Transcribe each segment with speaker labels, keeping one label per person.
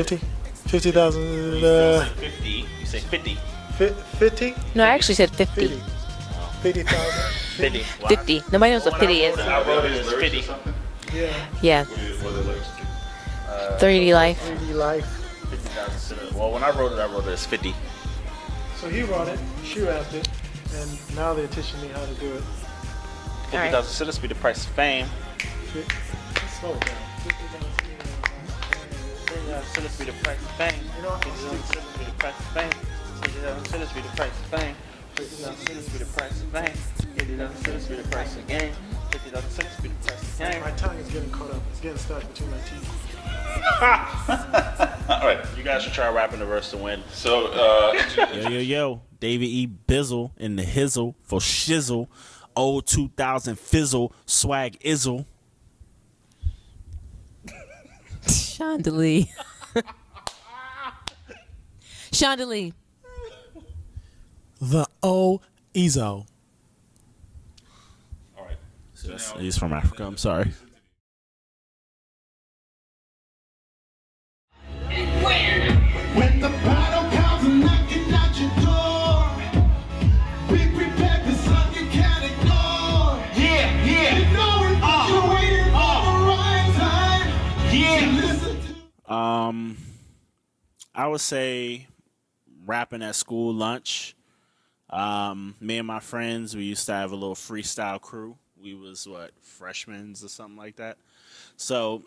Speaker 1: 50? 50,000.
Speaker 2: You say 50. You say 50.
Speaker 1: 50?
Speaker 3: No, I actually said 50.
Speaker 1: 50,000.
Speaker 2: 50.
Speaker 3: 50. Nobody knows what 50 is.
Speaker 2: I wrote it as 50.
Speaker 1: Yeah.
Speaker 3: Yeah. 3D life.
Speaker 1: 3D life.
Speaker 2: 50,000 citizens. Well, when I wrote it as 50.
Speaker 1: So he wrote it, she rapped it, and now they're teaching me how to do it.
Speaker 2: 50,000 citizens be the price of fame.
Speaker 1: Slow it down.
Speaker 2: 50,000 citizens be the price of fame.
Speaker 1: You know what?
Speaker 2: 50,000 citizens be the price of fame. 50,000 citizens be the price of fame. 50,000 citizens be the price of fame. 50,000 citizens be the price of game. 50,000 citizens be the price of game.
Speaker 1: My tongue is getting caught up. It's getting stuck between my teeth.
Speaker 2: All right, you guys should try rapping the verse to win.
Speaker 4: So,
Speaker 5: Yo, David E. Bizzle in the hizzle for shizzle. Old 2000 fizzle, swag izzle.
Speaker 3: Chanda Lee. Chanda Lee.
Speaker 6: The O Ezo.
Speaker 4: all right. So now,
Speaker 5: He's from Africa. I'm sorry.
Speaker 7: When the battle comes knocking at your door, be prepared for something you can't ignore. Yeah, yeah. You know it, but you're waiting for the right time. Yeah. To listen to.
Speaker 5: I would say rapping at school lunch. Me and my friends, we used to have a little freestyle crew. We was freshmen or something like that. So,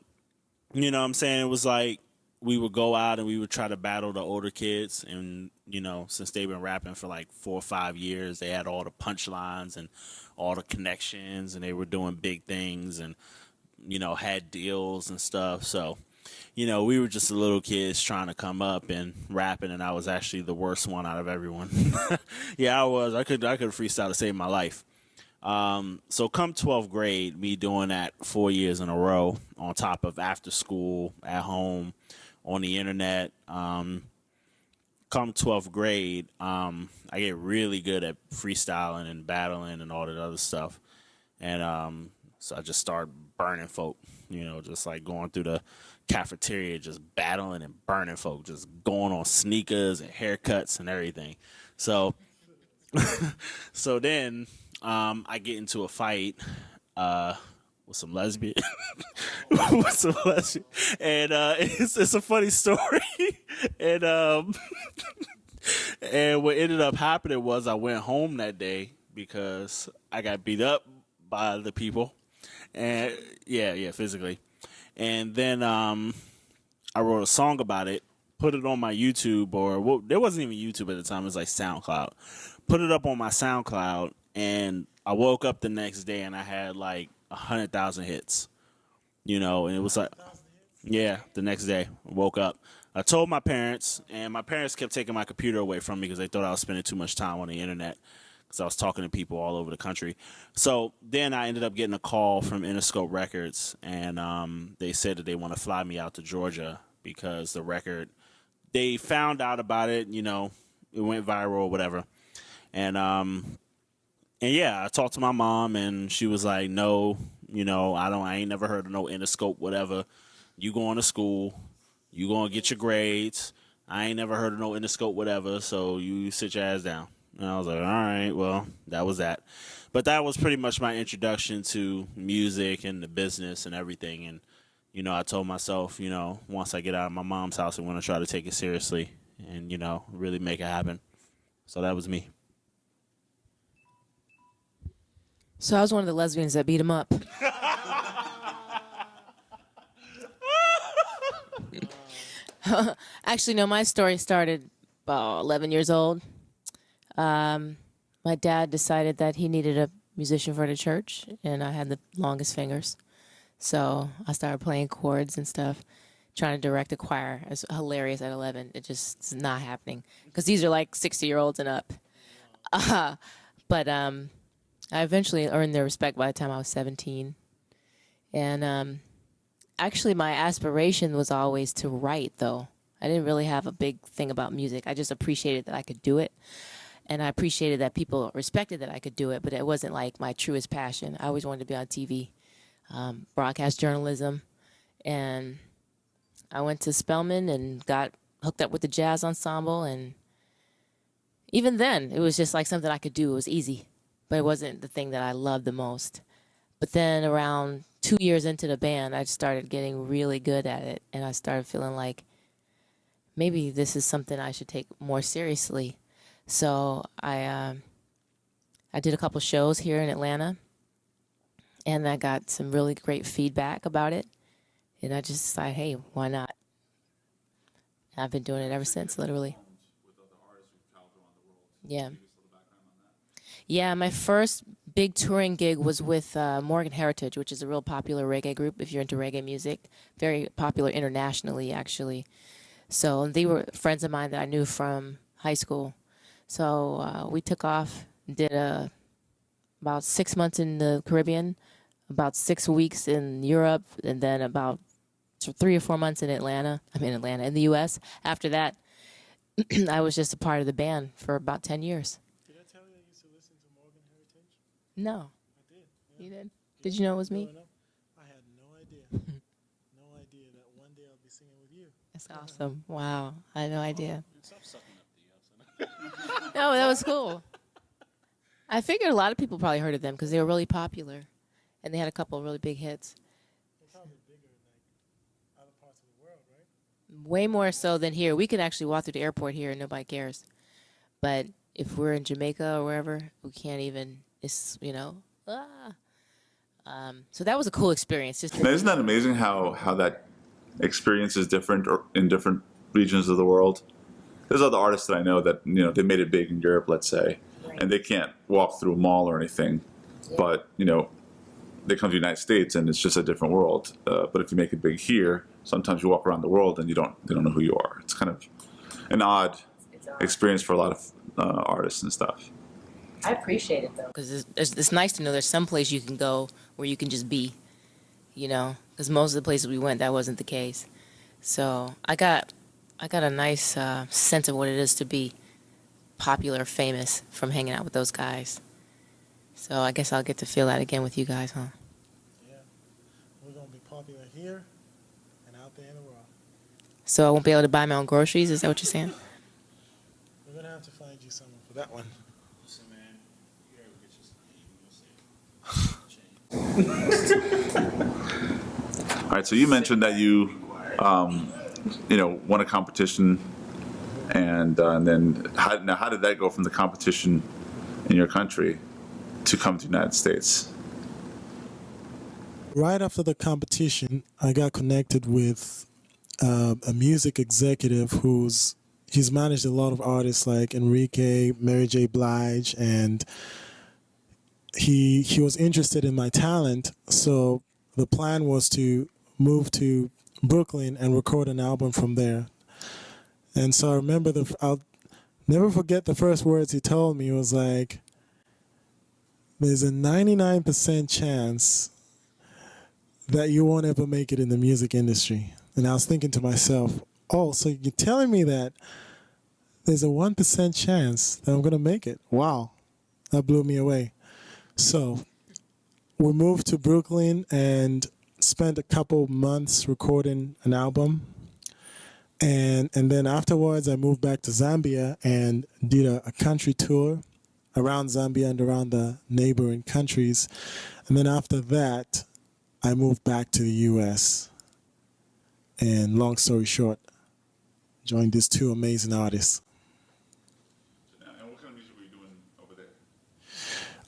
Speaker 5: you know what I'm saying? It was like we would go out and we would try to battle the older kids. And, you know, since they've been rapping for like 4 or 5 years, they had all the punchlines and all the connections and they were doing big things and, you know, had deals and stuff. So, you know, we were just the little kids trying to come up and rapping, and I was actually the worst one out of everyone. Yeah, I was. I could freestyle to save my life. So come 12th grade, me doing that 4 years in a row on top of after school, at home, on the internet. Come 12th grade, I get really good at freestyling and battling and all that other stuff. And so I just started burning folk, you know, just like going through the cafeteria, just battling and burning folk, just going on sneakers and haircuts and everything. So, so then I get into a fight with some lesbian, and it's a funny story. And and what ended up happening was I went home that day because I got beat up by the people, and yeah, physically. And then I wrote a song about it, put it on my YouTube, there wasn't even YouTube at the time. It was like SoundCloud. Put it up on my SoundCloud, and I woke up the next day and I had like 100,000 hits. You know, and it was like, yeah, the next day I woke up. I told my parents, and my parents kept taking my computer away from me because they thought I was spending too much time on the internet because I was talking to people all over the country. So then I ended up getting a call from Interscope Records, and they said that they want to fly me out to Georgia because the record, they found out about it, you know, it went viral or whatever. And yeah, I talked to my mom, and she was like, no, you know, I ain't never heard of no Interscope, whatever. You going to school, you going to get your grades. I ain't never heard of no Interscope, whatever, so you sit your ass down. And I was like, all right, well, that was that. But that was pretty much my introduction to music and the business and everything. And, you know, I told myself, you know, once I get out of my mom's house, I'm going to try to take it seriously and, you know, really make it happen. So that was me.
Speaker 3: So I was one of the lesbians that beat him up. Actually, no, my story started about 11 years old. My dad decided that he needed a musician for the church, and I had the longest fingers. So I started playing chords and stuff, trying to direct a choir. It's hilarious at 11. It just is not happening because these are like 60-year-olds and up. But I eventually earned their respect by the time I was 17. And actually, my aspiration was always to write, though. I didn't really have a big thing about music. I just appreciated that I could do it. And I appreciated that people respected that I could do it, but it wasn't like my truest passion. I always wanted to be on TV, broadcast journalism. And I went to Spelman and got hooked up with the jazz ensemble, and even then, it was just like something I could do. It was easy, but it wasn't the thing that I loved the most. But then around 2 years into the band, I started getting really good at it, and I started feeling like maybe this is something I should take more seriously. So I did a couple shows here in Atlanta, and I got some really great feedback about it. And I just decided, hey, why not? I've been doing it ever since, literally. Yeah. Yeah, my first big touring gig was with Morgan Heritage, which is a real popular reggae group if you're into reggae music. Very popular internationally, actually. So they were friends of mine that I knew from high school. So we took off, did about 6 months in the Caribbean, about 6 weeks in Europe, and then about 3 or 4 months in in the U.S. After that, I was just a part of the band for about 10 years.
Speaker 1: Did I tell you I used to listen to Morgan Heritage?
Speaker 3: No.
Speaker 1: I did. Yeah.
Speaker 3: You did? Did you know it was me?
Speaker 1: Growing up, I had no idea. No idea that one day I'll be singing with you.
Speaker 3: That's awesome. Wow. I had no idea.
Speaker 5: Stop sucking up the ups.
Speaker 3: No, that was cool. I figured a lot of people probably heard of them because they were really popular. And they had a couple of really big hits.
Speaker 1: They're probably bigger in like other parts of the world, right?
Speaker 3: Way more so than here. We can actually walk through the airport here and nobody cares. But if we're in Jamaica or wherever, we can't even, it's, so that was a cool experience.
Speaker 4: Now, isn't that amazing how that experience is different or in different regions of the world? There's other artists that I know that, they made it big in Europe, let's say, and they can't walk through a mall or anything. Yeah. But, they come to the United States and it's just a different world. But if you make it big here, sometimes you walk around the world and they don't know who you are. It's kind of an odd experience for a lot of artists and stuff.
Speaker 3: I appreciate it though, because it's nice to know there's some place you can go where you can just be, because most of the places we went, that wasn't the case. So I got a nice sense of what it is to be popular, famous from hanging out with those guys. So I guess I'll get to feel that again with you guys, huh?
Speaker 1: Yeah. We're going to be popular here and out there in the world.
Speaker 3: So I won't be able to buy my own groceries? Is that what you're saying?
Speaker 1: We're going to have to find you someone for that one.
Speaker 5: Listen, man, you gotta get your
Speaker 4: All right, so you mentioned that you, won a competition, and then how did that go from the competition in your country to come to the United States?
Speaker 6: Right after the competition, I got connected with a music executive he's managed a lot of artists like Enrique, Mary J. Blige, and he was interested in my talent. So the plan was to move to Brooklyn and record an album from there. And so I remember I'll never forget the first words he told me. It was like, there's a 99% chance that you won't ever make it in the music industry. And I was thinking to myself, oh, so you're telling me that there's a 1% chance that I'm going to make it? Wow, that blew me away. So we moved to Brooklyn and spent a couple months recording an album. And then afterwards, I moved back to Zambia and did a country tour around Zambia and around the neighboring countries. And then after that, I moved back to the U.S. And long story short, joined these two amazing artists.
Speaker 4: And what kind of music were you doing over there?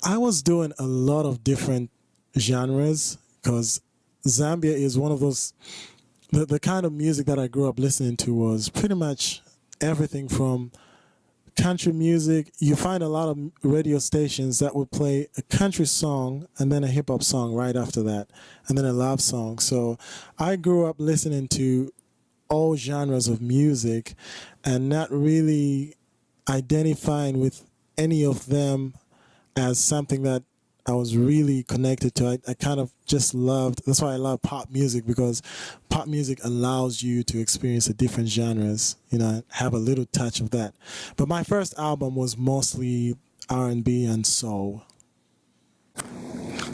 Speaker 6: I was doing a lot of different genres because Zambia is one of those, the kind of music that I grew up listening to was pretty much everything from country music. You find a lot of radio stations that would play a country song and then a hip hop song right after that, and then a love song. So I grew up listening to all genres of music and not really identifying with any of them as something that I was really connected to. I kind of just loved, that's why I love pop music, because pop music allows you to experience the different genres, have a little touch of that. But my first album was mostly R&B and soul.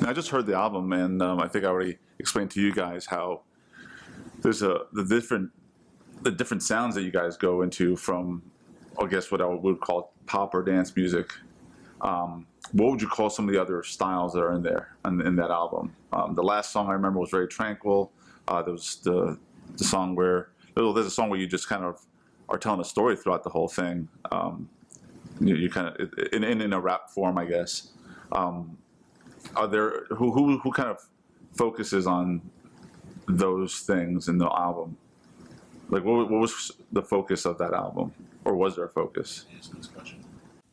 Speaker 4: Now, I just heard the album, and I think I already explained to you guys how there's the different the different sounds that you guys go into from, I guess what I would call pop or dance music. What would you call some of the other styles that are in there in that album? The last song I remember was very tranquil. There was the song where there's a song where you just kind of are telling a story throughout the whole thing. You kind of in a rap form, I guess. Are there who kind of focuses on those things in the album? Like, what was the focus of that album, or was there a focus?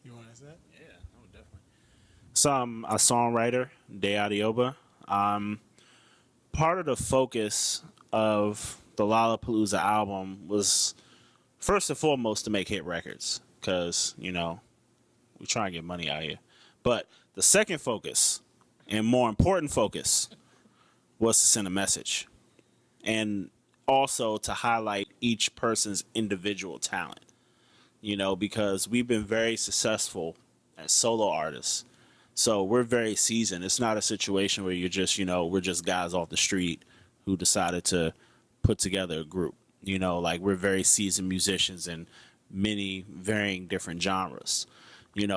Speaker 6: You want to answer that?
Speaker 5: Yeah, no, definitely. So I'm a songwriter, De Adioba. Part of the focus of the Lollapalooza album was first and foremost to make hit records, because we try and get money out here. But the second focus, and more important focus, was to send a message, and also to highlight each person's individual talent. Because we've been very successful as solo artists. So we're very seasoned. It's not a situation where you're just, we're just guys off the street who decided to put together a group. Like, we're very seasoned musicians in many varying different genres.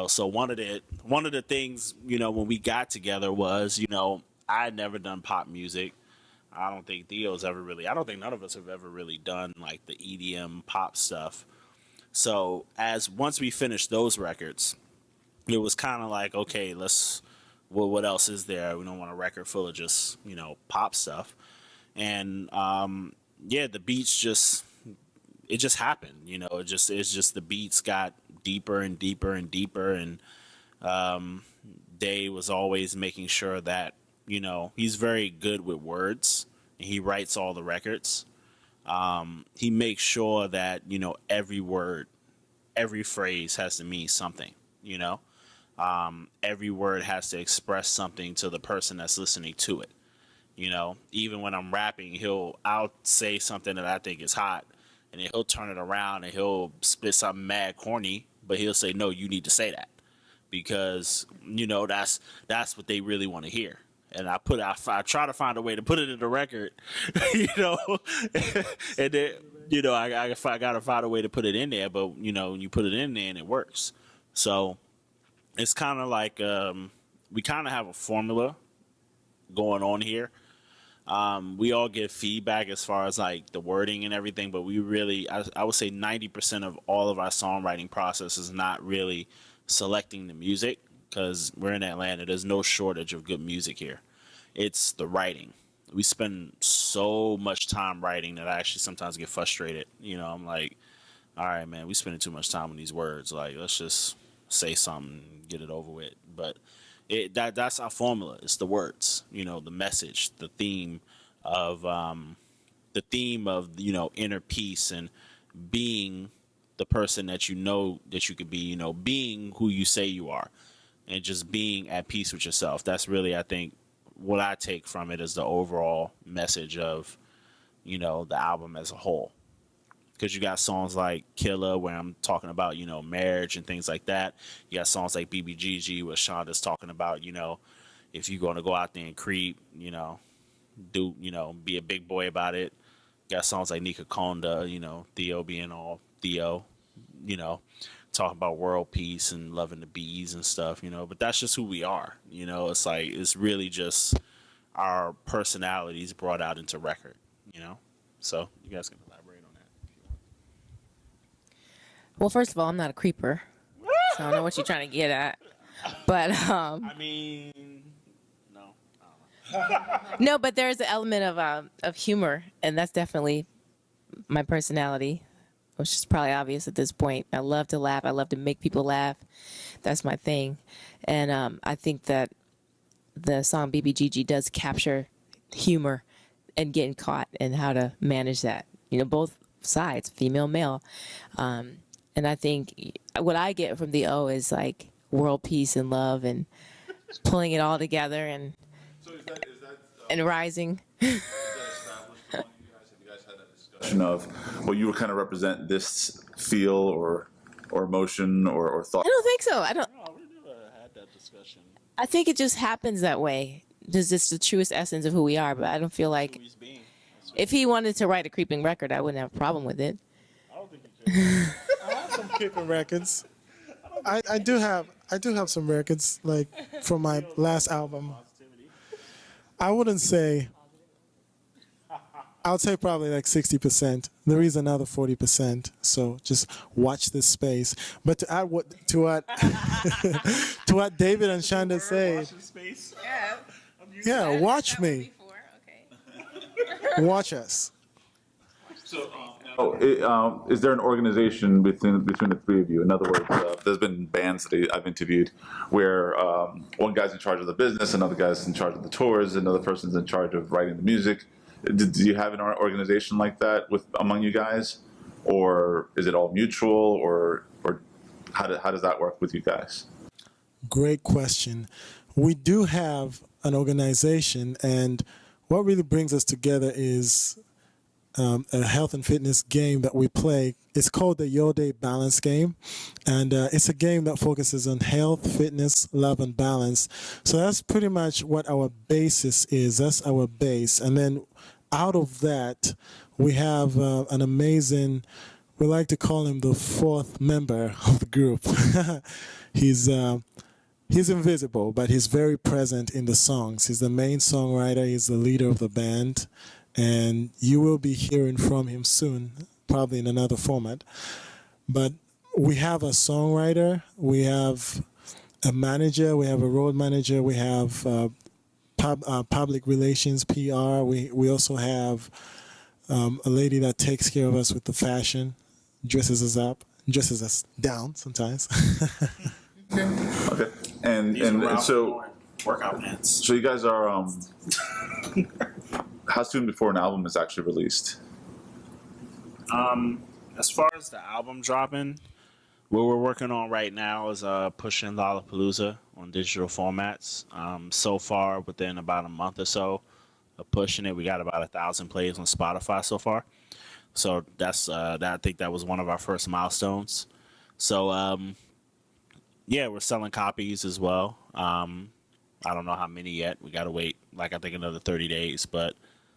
Speaker 5: So one of the things, when we got together was, I had never done pop music. I don't think I don't think none of us have ever really done like the EDM pop stuff. So once we finished those records, it was kind of like, okay, what else is there? We don't want a record full of just, pop stuff. And, the beats it just happened, it's just the beats got deeper and deeper and deeper. And, Day was always making sure that, he's very good with words, and he writes all the records. He makes sure that, every word, every phrase has to mean something, every word has to express something to the person that's listening to it. Even when I'm rapping, I'll say something that I think is hot, and then he'll turn it around and he'll spit something mad corny, but he'll say, no, you need to say that, because, that's what they really want to hear. And I try to find a way to put it in the record, and then, I got to find a way to put it in there, but, you put it in there and it works. So it's kind of like, we kind of have a formula going on here. We all get feedback as far as like the wording and everything, but we really, I would say 90% of all of our songwriting process is not really selecting the music, because we're in Atlanta. There's no shortage of good music here. It's the writing. We spend so much time writing that I actually sometimes get frustrated. I'm like, all right, man, we spending too much time on these words. Like, let's just say something and get it over with. But that's our formula. It's the words, the message, the theme of inner peace and being the person that that you could be, being who you say you are, and just being at peace with yourself. That's really, I think, what I take from it is the overall message of, the album as a whole. Because you got songs like Killer, where I'm talking about, marriage and things like that. You got songs like BBGG, where Chanda's talking about, if you're going to go out there and creep, be a big boy about it. You got songs like Nika Konda, Theo being all Theo, talking about world peace and loving the bees and stuff, but that's just who we are. It's like, it's really just our personalities brought out into record, so you guys can elaborate on that if you want.
Speaker 3: Well, first of all, I'm not a creeper, so I don't know what you're trying to get at. But
Speaker 5: I mean, no, I don't know.
Speaker 3: no, but there's an element of humor, and that's definitely my personality, which is probably obvious at this point. I love to laugh. I love to make people laugh. That's my thing. And I think that the song BBGG does capture humor and getting caught and how to manage that. Both sides, female, male. And I think what I get from the O is like world peace and love and pulling it all together and
Speaker 4: So is that
Speaker 3: and rising.
Speaker 4: established among you guys? Have you guys had that discussion of, well, you would kind of represent this feel or emotion or thought?
Speaker 3: I don't think so. I don't.
Speaker 5: No, we never had that discussion.
Speaker 3: I think it just happens that way. It's just the truest essence of who we are. But I don't feel like.
Speaker 5: Who he's being.
Speaker 3: If he wanted to write a creeping record, I wouldn't have a problem with it.
Speaker 5: I don't think you should.
Speaker 6: I have some creeping records. I do have some records like from my last album. I wouldn't say. I would say probably like 60%. There is another 40%. So just watch this space. But to add to what David and Chanda say, yeah, watch me. Watch us.
Speaker 4: Is there an organization between the three of you? In other words, there's been bands that I've interviewed where one guy's in charge of the business, another guy's in charge of the tours, another person's in charge of writing the music. Do you have an organization like that among you guys, or is it all mutual, or how does that work with you guys?
Speaker 6: Great question. We do have an organization, and what really brings us together is a health and fitness game that we play. It's called the Your Day Balance game, and it's a game that focuses on health, fitness, love, and balance. So that's pretty much what our basis is. That's our base, and then out of that, we have an amazing, we like to call him the fourth member of the group. He's invisible, but he's very present in the songs. He's the main songwriter. He's the leader of the band. And you will be hearing from him soon, probably in another format. But we have a songwriter. We have a manager. We have a road manager. We have public relations, PR. We also have a lady that takes care of us with the fashion, dresses us up, dresses us down sometimes.
Speaker 4: Okay, and so
Speaker 5: workout pants.
Speaker 4: So you guys are how soon before an album is actually released?
Speaker 5: As far as the album dropping, what we're working on right now is pushing Lollapalooza on digital formats. So far, within about a month or so of pushing it, we got about 1,000 plays on Spotify so far. So that's I think that was one of our first milestones. So yeah, we're selling copies as well. I don't know how many yet. We got to wait, like I think another 30 days. But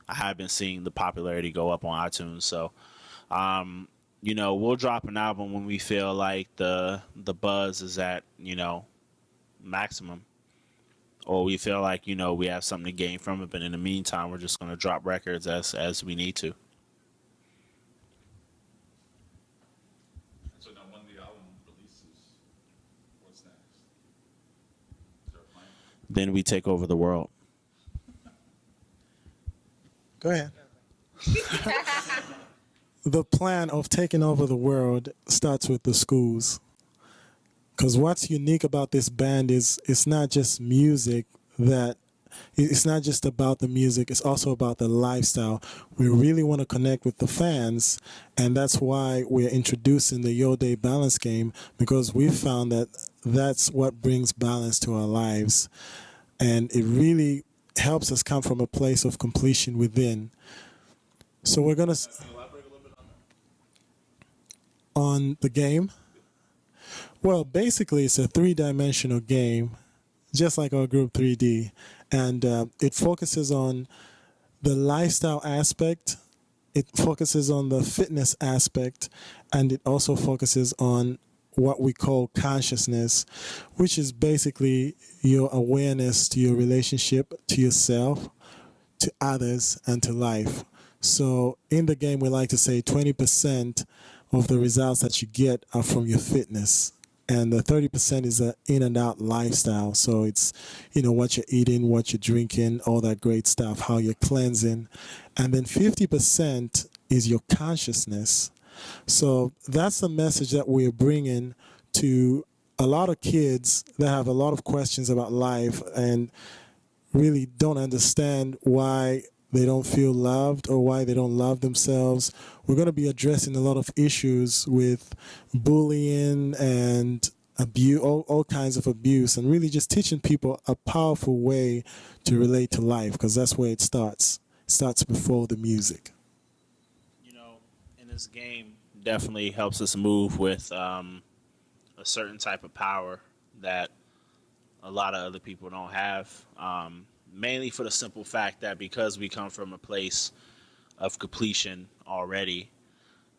Speaker 5: I have been seeing the popularity go up on iTunes. So we'll drop an album when we feel like the buzz is at maximum, or we feel like we have something to gain from it. But in the meantime, we're just going to drop records as we need to.
Speaker 4: So now, when the album releases, what's next? Is there a plan?
Speaker 5: Then we take over the world.
Speaker 6: Go ahead. The plan of taking over the world starts with the schools. Because what's unique about this band is it's not just music it's not just about the music, it's also about the lifestyle. We really want to connect with the fans, and that's why we're introducing the Your Day Balance game, because we found that that's what brings balance to our lives. And it really helps us come from a place of completion within. So we're going to... On the game? Well, basically, it's a three-dimensional game, just like our group 3D. And it focuses on the lifestyle aspect, it focuses on the fitness aspect, and it also focuses on what we call consciousness, which is basically your awareness to your relationship, to yourself, to others, and to life. So in the game, we like to say 20% of the results that you get are from your fitness. And the 30% is an in and out lifestyle. So it's, what you're eating, what you're drinking, all that great stuff, how you're cleansing. And then 50% is your consciousness. So that's the message that we're bringing to a lot of kids that have a lot of questions about life and really don't understand why they don't feel loved or why they don't love themselves. We're going to be addressing a lot of issues with bullying and abuse, all kinds of abuse, and really just teaching people a powerful way to relate to life, because that's where it starts. It starts before the music.
Speaker 5: In this game, definitely helps us move with a certain type of power that a lot of other people don't have. Mainly for the simple fact that because we come from a place of completion already.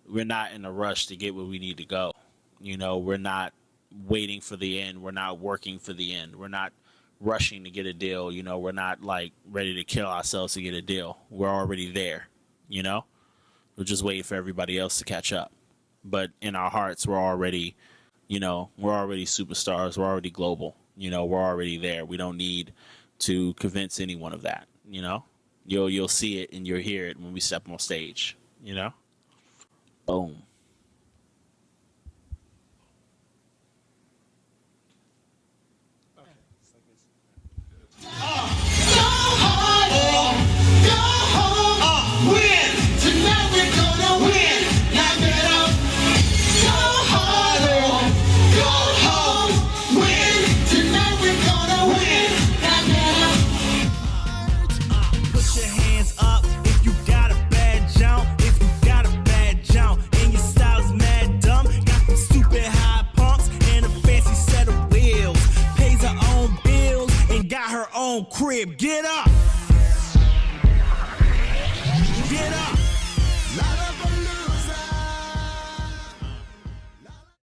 Speaker 5: We're not in a rush to get where we need to go. You know, we're not waiting for the end. We're not working for the end. We're not rushing to get a deal. You know, we're not like ready to kill ourselves to get a deal. We're already there, you know? We're just waiting for everybody else to catch up. But in our hearts, we're already, you know, we're already superstars. We're already global. You know, we're already there. We don't need to convince anyone of that, you know? You'll see it and you'll hear it when we step on stage, you know? Boom.
Speaker 7: Crib, get up! Get up!